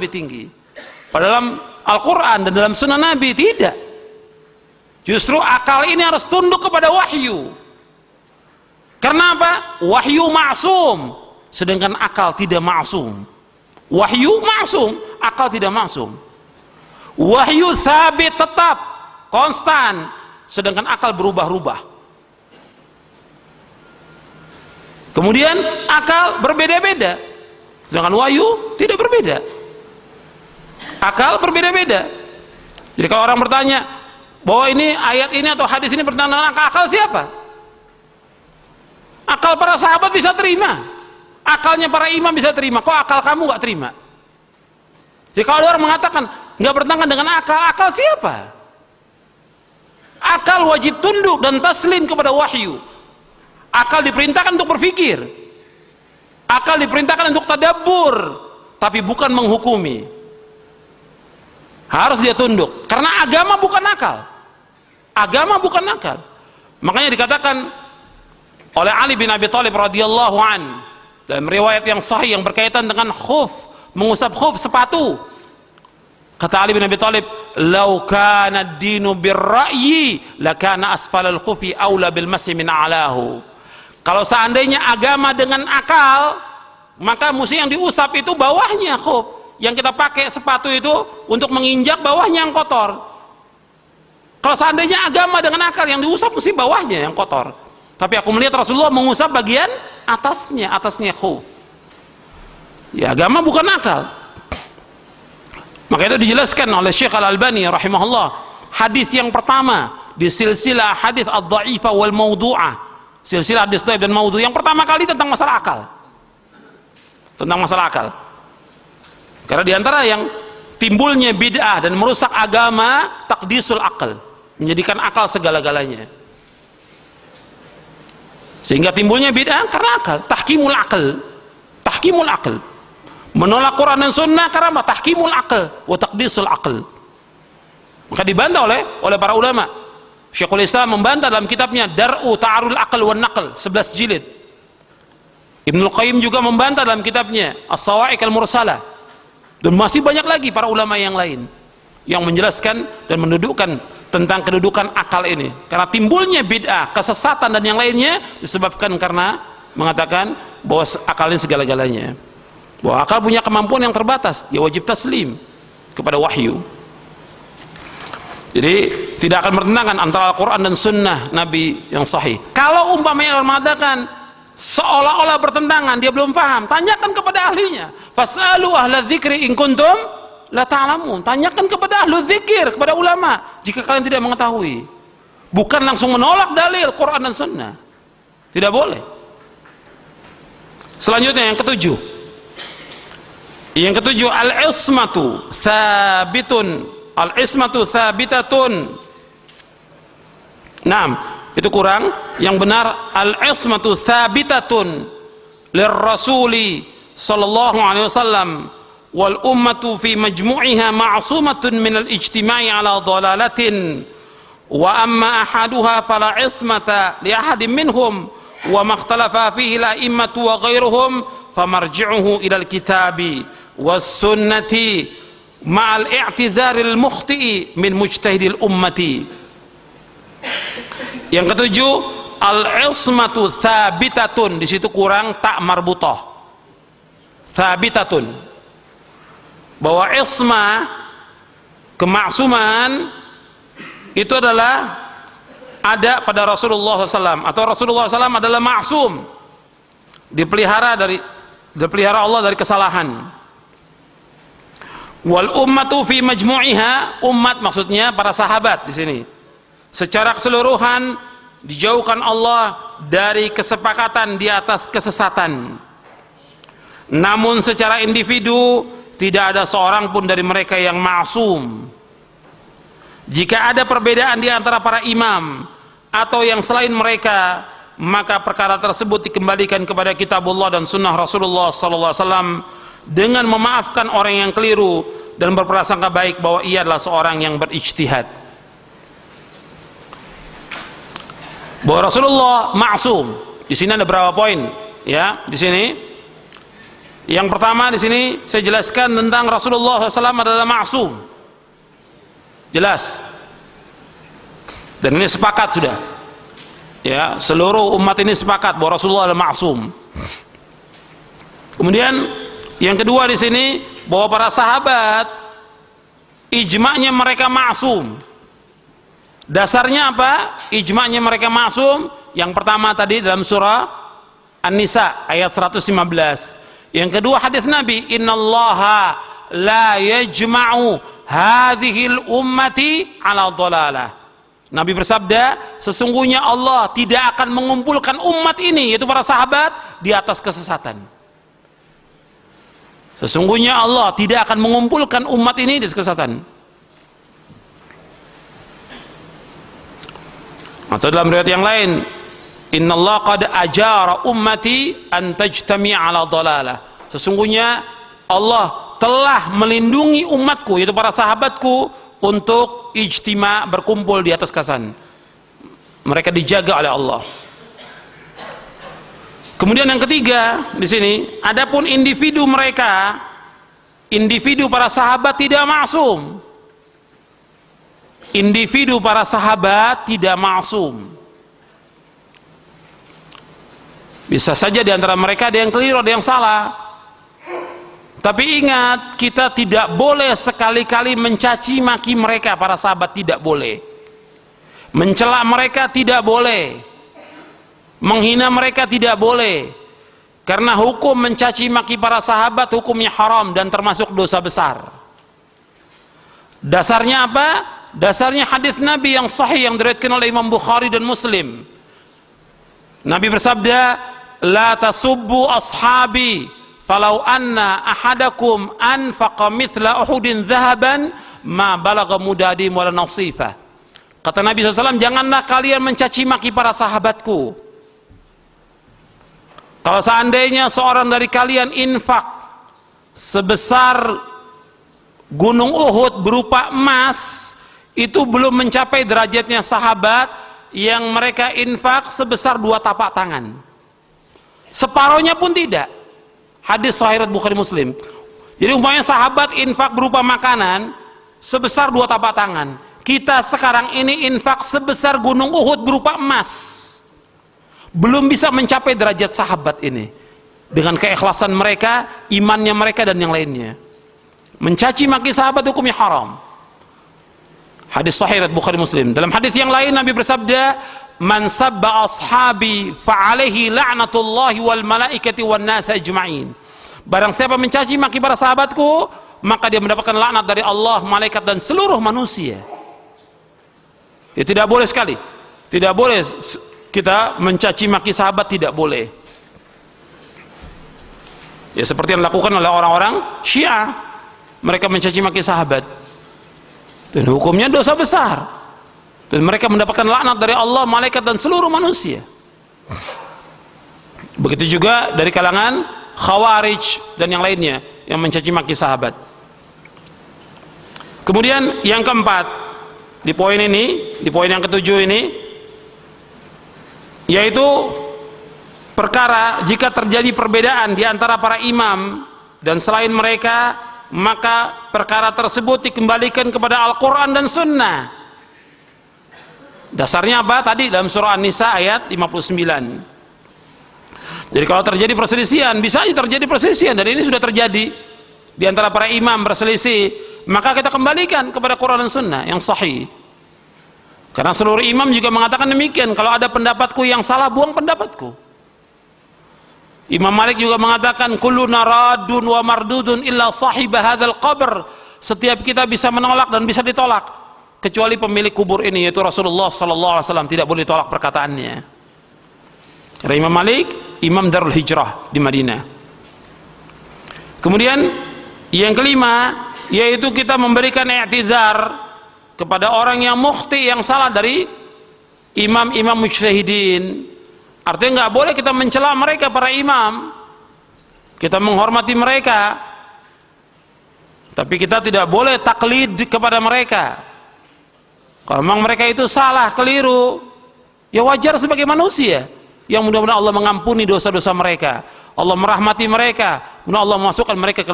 lebih tinggi. Dalam Al-Quran dan dalam Sunnah Nabi tidak. Justru akal ini harus tunduk kepada wahyu. Karena apa? Wahyu maksum, sedangkan akal tidak maksum. Wahyu maksum, akal tidak maksum. Wahyu sabit, tetap konstan, sedangkan akal berubah-ubah. Kemudian akal berbeda-beda, sedangkan wahyu tidak berbeda. Akal berbeda-beda. Jadi kalau orang bertanya bahwa ini ayat ini atau hadis ini bertentangan dengan akal siapa? Akal para sahabat bisa terima, akalnya para imam bisa terima, kok akal kamu nggak terima? Jadi kalau orang mengatakan nggak bertentangan dengan akal, akal siapa? Akal wajib tunduk dan taslim kepada wahyu. Akal diperintahkan untuk berpikir, akal diperintahkan untuk tadabbur, tapi bukan menghukumi. Harus dia tunduk, karena agama bukan akal. Agama bukan akal. Makanya dikatakan oleh Ali bin Abi Thalib radhiyallahu an dalam riwayat yang sahih yang berkaitan dengan khuf, mengusap khuf sepatu. Kata Ali bin Abi Thalib, "Lau kana ad-dinu bir-ra'yi, lakana asfalal khufi aula bil masih min a'lahu." Kalau seandainya agama dengan akal, maka mesti yang diusap itu bawahnya khuf. Yang kita pakai sepatu itu untuk menginjak bawahnya yang kotor. Kalau seandainya agama dengan akal, yang diusap mesti bawahnya yang kotor. Tapi aku melihat Rasulullah mengusap bagian atasnya khuf. Ya, agama bukan akal. Maka itu dijelaskan oleh Syekh Al-Albani rahimahullah, hadis yang pertama di silsilah hadis ad-dha'ifah wal mawdu'ah, silsilah hadis dhaif dan maudhu', yang pertama kali tentang masalah akal. Tentang masalah akal. Karena diantara yang timbulnya bid'ah dan merusak agama, taqdisul akal, menjadikan akal segala-galanya. Sehingga timbulnya bid'ah karena akal, tahkimul akal, menolak Quran dan Sunnah karena apa? Tahkimul akal, wa taqdisul akal. Maka dibantah oleh para ulama. Syekhul Islam membantah dalam kitabnya Dar'u Ta'arul Aql wan Naql, 11 jilid. Ibnul Qayyim juga membantah dalam kitabnya As-Sawa'iq al-Mursalah. Dan masih banyak lagi para ulama yang lain yang menjelaskan dan mendudukkan tentang kedudukan akal ini. Karena timbulnya bid'ah, kesesatan dan yang lainnya disebabkan karena mengatakan bahwa akal ini segala-galanya. Bahwa akal punya kemampuan yang terbatas, dia wajib taslim kepada wahyu. Jadi tidak akan bertentangan antara Al-Quran dan Sunnah Nabi yang sahih. Kalau umpamanya orang mengatakan seolah-olah bertentangan, dia belum paham, tanyakan kepada ahlinya. Fas'alu ahla dzikri in kuntum la ta'lamun. Tanyakan kepada ahlu dzikir, kepada ulama, jika kalian tidak mengetahui. Bukan langsung menolak dalil Quran dan Sunnah. Tidak boleh. Selanjutnya yang ketujuh. Yang ketujuh, al-ismatu thabitun. Al-ismatu thabitatun. 6. Itu kurang. Yang benar, al-ismatu thabitatun lirrasuli sallallahu alaihi wasallam wal ummatu fi majmu'iha ma'sumatun min al-ijtima'i ala dhalalatin wa amma ahaduha fala ismata li ahadin minhum wa makhtalafa fihi la'immatu wa ghairuhum famarji'uhu ila al-kitabi was sunnati ma'al i'tidharil mukhti'i min mujtahidil ummati. Yang ketujuh, al-ismatu thabitatun. Di situ kurang tak marbutah. Thabitatun. Bahwa ismah, kemaksuman itu adalah ada pada Rasulullah SAW, atau Rasulullah SAW adalah maksum, dipelihara Allah dari kesalahan. Wal ummatu fi majmu'iha, umat maksudnya para sahabat di sini. Secara keseluruhan dijauhkan Allah dari kesepakatan di atas kesesatan. Namun secara individu tidak ada seorang pun dari mereka yang ma'sum. Jika ada perbedaan di antara para imam atau yang selain mereka, maka perkara tersebut dikembalikan kepada kitabullah dan sunnah Rasulullah SAW dengan memaafkan orang yang keliru dan berprasangka baik bahwa ia adalah seorang yang berijtihad. Bahwa Rasulullah maksum. Di sini ada berapa poin? Ya, di sini Yang pertama di sini saya jelaskan tentang Rasulullah SAW adalah ma'sum. Jelas. Dan ini sepakat sudah. Ya, seluruh umat ini sepakat bahwa Rasulullah adalah ma'sum. Kemudian yang kedua di sini bahwa para sahabat ijma'nya mereka ma'sum. Dasarnya apa? Ijma'nya mereka ma'sum. Yang pertama tadi dalam surah An-Nisa ayat 115. Yang kedua hadis Nabi, innallaha la yajma'u hadhil ummati ala dhalalah. Nabi bersabda, sesungguhnya Allah tidak akan mengumpulkan umat ini, yaitu para sahabat, di atas kesesatan. Sesungguhnya Allah tidak akan mengumpulkan umat ini di atas kesesatan. Atau dalam riwayat yang lain, innallaha qad ajara ummati an tajtami'a ala dhalalah. Sesungguhnya Allah telah melindungi umatku, yaitu para sahabatku, untuk ijtima, berkumpul di atas kesesatan. Mereka dijaga oleh Allah. Kemudian yang ketiga di sini, adapun individu mereka, individu para sahabat tidak maksum. Individu para sahabat tidak maksum. Bisa saja di antara mereka ada yang keliru, ada yang salah. Tapi ingat, kita tidak boleh sekali-kali mencaci maki mereka, para sahabat, tidak boleh. Mencela mereka tidak boleh. Menghina mereka tidak boleh. Karena hukum mencaci maki para sahabat hukumnya haram dan termasuk dosa besar. Dasarnya apa? Dasarnya hadis Nabi yang sahih yang diriwayatkan oleh Imam Bukhari dan Muslim. Nabi bersabda, la tasubbu ashabi falau anna ahadakum anfaqa mithla uhudin dhahaban ma balagha mudadim wala nasifa. Kata Nabi SAW, janganlah kalian mencaci maki para sahabatku. Kalau seandainya seorang dari kalian infak sebesar gunung Uhud berupa emas, itu belum mencapai derajatnya sahabat yang mereka infak sebesar 2 tapak tangan. Separohnya pun tidak. Hadis sahih riwayat Bukhari Muslim. Jadi umpamanya sahabat infak berupa makanan sebesar 2 tapak tangan. Kita sekarang ini infak sebesar gunung Uhud berupa emas. Belum bisa mencapai derajat sahabat ini. Dengan keikhlasan mereka, imannya mereka dan yang lainnya. Mencaci maki sahabat hukumnya haram. Hadis sahih riwayat Bukhari Muslim. Dalam hadis yang lain Nabi bersabda, man sabba ashabi fa'alaihi la'natullahi wal malaikati wan nas ajma'in. Barang siapa mencaci maki para sahabatku, maka dia mendapatkan laknat dari Allah, malaikat dan seluruh manusia. Ya, tidak boleh sekali. Tidak boleh kita mencaci maki sahabat, tidak boleh. Ya, seperti yang dilakukan oleh orang-orang Syiah. Mereka mencaci maki sahabat. Dan hukumnya dosa besar. Dan mereka mendapatkan laknat dari Allah, malaikat dan seluruh manusia. Begitu juga dari kalangan Khawarij dan yang lainnya yang mencaci maki sahabat. Kemudian yang keempat, di poin ini, di poin yang ketujuh ini, yaitu perkara jika terjadi perbedaan di antara para imam dan selain mereka, maka perkara tersebut dikembalikan kepada Al-Quran dan Sunnah. Dasarnya apa? Tadi dalam surah An-Nisa ayat 59. Jadi kalau terjadi perselisihan, bisa aja terjadi perselisihan, dan ini sudah terjadi di antara para imam berselisih, maka kita kembalikan kepada Quran dan Sunnah yang sahih. Karena seluruh imam juga mengatakan demikian, kalau ada pendapatku yang salah, buang pendapatku. Imam Malik juga mengatakan, kulluna radun wa mardudun illa sahibah hadzal qabr. Setiap kita bisa menolak dan bisa ditolak, kecuali pemilik kubur ini, yaitu Rasulullah SAW. Tidak boleh ditolak perkataannya. Karena Imam Malik imam Darul Hijrah di Madinah. Kemudian yang kelima, yaitu kita memberikan i'tizar kepada orang yang mukhti, yang salah dari imam-imam mujtahidin. Artinya nggak boleh kita mencela mereka, para imam. Kita menghormati mereka, tapi kita tidak boleh taklid kepada mereka. Kalau memang mereka itu salah, keliru, ya wajar sebagai manusia, yang mudah-mudahan Allah mengampuni dosa-dosa mereka. Allah merahmati mereka, kemudian Allah masukkan mereka ke